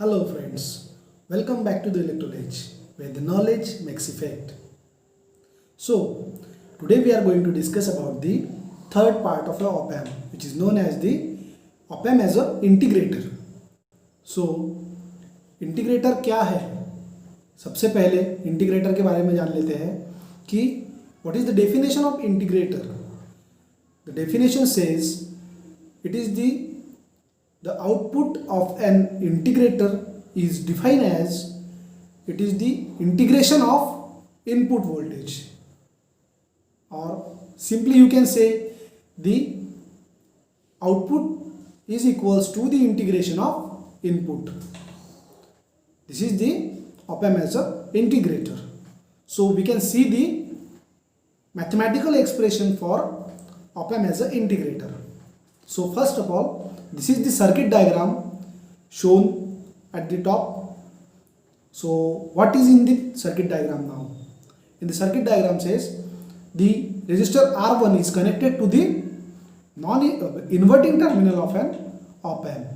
Hello friends, welcome back to the ELECTROLEDGE where the knowledge makes effect. So today we are going to discuss about the third part of the op-amp which is known as the op-amp as an integrator. So integrator क्या है? सबसे पहले integrator के बारे में जान लेते हैं कि what is the definition of integrator? The definition says it is the output of an integrator is defined as it is the integration of input voltage, or simply you can say the output is equals to the integration of input. This is the op-amp as a integrator. So we can see the mathematical expression for op-amp as an integrator. So first of all, this is the circuit diagram shown at the top. So what is in the circuit diagram now? In the circuit diagram says the resistor R1 is connected to the non-inverting terminal of an op-amp,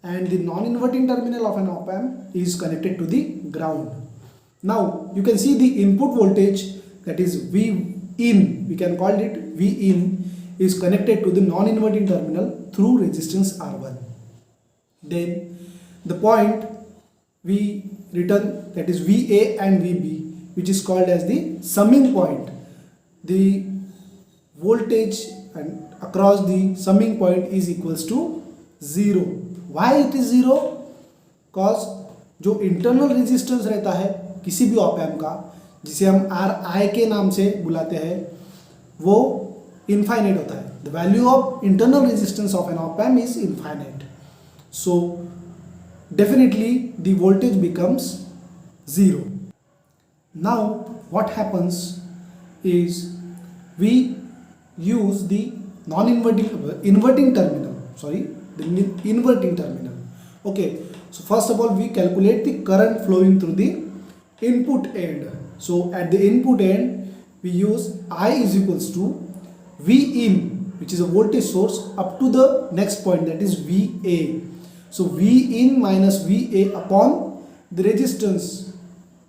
and the non-inverting terminal of an op-amp is connected to the ground. Now you can see the input voltage, that is V in, we can call it V in, is connected to the non-inverting terminal through resistance R1. Then the point we written, that is VA and VB, which is called as the summing point. The voltage and across the summing point is equals to 0. Why it is 0? Because जो internal resistance रहता है किसी भी op-amp का, जिसे हम Ri के नाम से बुलाते हैं, वो infinite होता है. The value of internal resistance of an op-amp is infinite. So definitely the voltage becomes 0. Now what happens is we use the inverting terminal. Okay, so first of all we calculate the current flowing through the input end. So at the input end we use I is equals to V in, which is a voltage source, up to the next point, that is VA. So V in minus VA upon the resistance.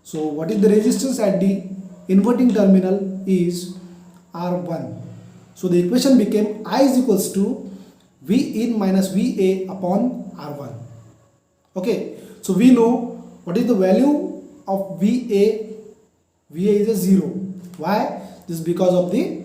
So what is the resistance at the inverting terminal is R1. So the equation became I is equals to V in minus VA upon R1. Okay, so we know what is the value of VA. VA is a 0. Why? This is because of the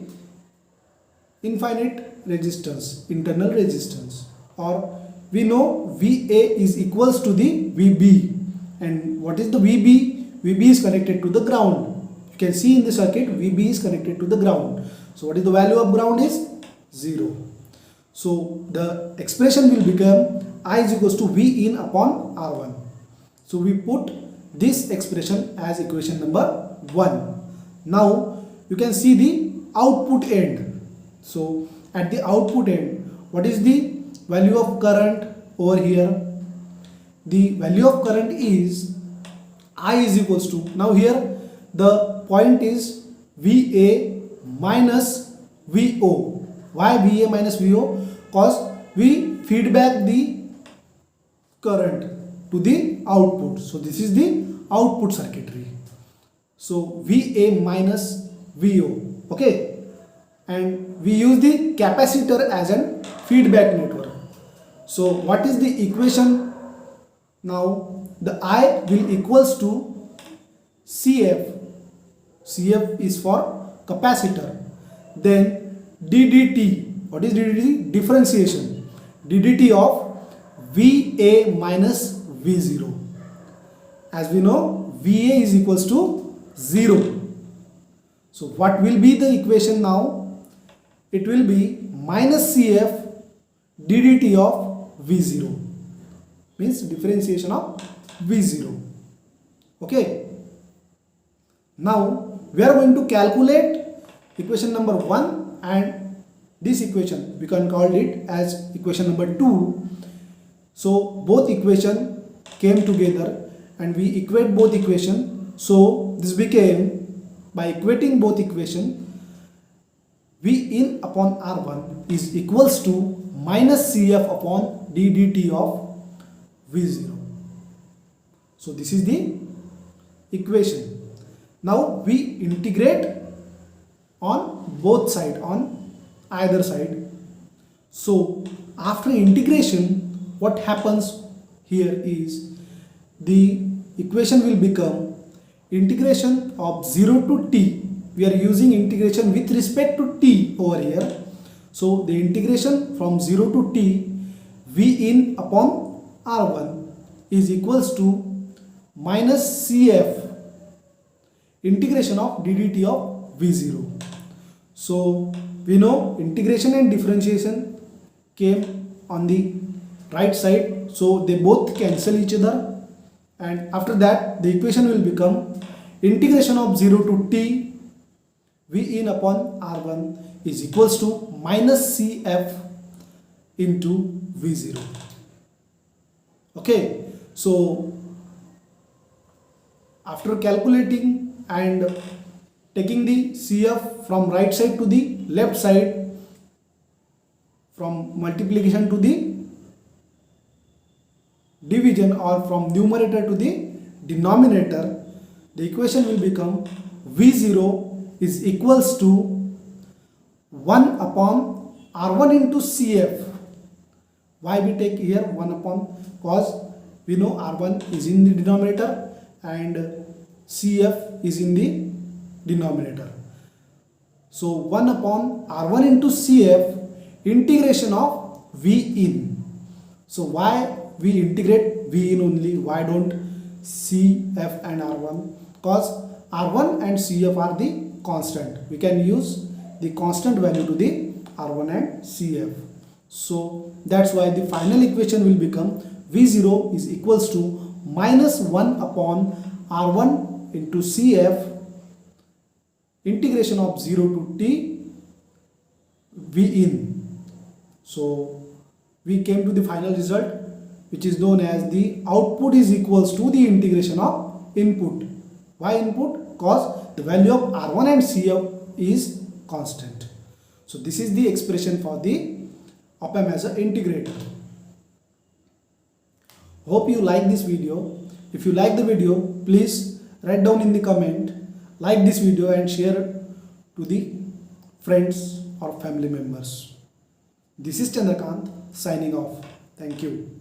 infinite resistance, internal resistance, or we know VA is equals to the VB. And what is the VB? VB is connected to the ground. You can see in the circuit VB is connected to the ground. So what is the value of ground is 0. So the expression will become I is equals to V in upon R1. So we put this expression as equation number 1. Now you can see the output end. So at the output end, what is the value of current over here? The value of current is I is equals to, now here the point is VA minus VO. Why VA minus VO? Because we feed back the current to the output. So this is the output circuitry. So VA minus VO. Okay. And we use the capacitor as a feedback network. So what is the equation? Now the I will equals to CF. CF is for capacitor. Then DDT. What is DDT? Differentiation. DDT of VA minus V0. As we know, VA is equals to 0. So what will be the equation now? It will be minus CF DDT of V0, means differentiation of V0. Okay. Now we are going to calculate equation number 1, and this equation we can call it as equation number 2. So both equation came together and we equate both equation. So this became, by equating both equation, V in upon R1 is equals to minus CF upon DDT of V0. So this is the equation. Now we integrate on both sides, on either side. So after integration, what happens here is the equation will become integration of 0 to t. We are using integration with respect to t over here. So the integration from 0 to t V in upon R1 is equals to minus CF integration of ddt of V0. So we know integration and differentiation came on the right side, so they both cancel each other, and after that the equation will become integration of 0 to t V in upon R1 is equals to minus CF into V0. Okay, so after calculating and taking the CF from right side to the left side, from multiplication to the division, or from numerator to the denominator, the equation will become V0 is equals to 1 upon R1 into CF. Why we take here 1 upon? Because we know R1 is in the denominator and CF is in the denominator. So 1 upon R1 into CF integration of V in. So why we integrate V in only? Why don't CF and R1? Because R1 and CF are the constant. We can use the constant value to the R1 and CF. So that's why the final equation will become V0 is equals to minus 1 upon R1 into CF integration of 0 to t V in. So we came to the final result, which is known as the output is equals to the integration of input. Why input? Because the value of R1 and CF is constant. So this is the expression for the op-amp as an integrator. Hope you like this video. If you like the video, please write down in the comment, like this video and share it to the friends or family members. This is Chandrakant signing off. Thank you.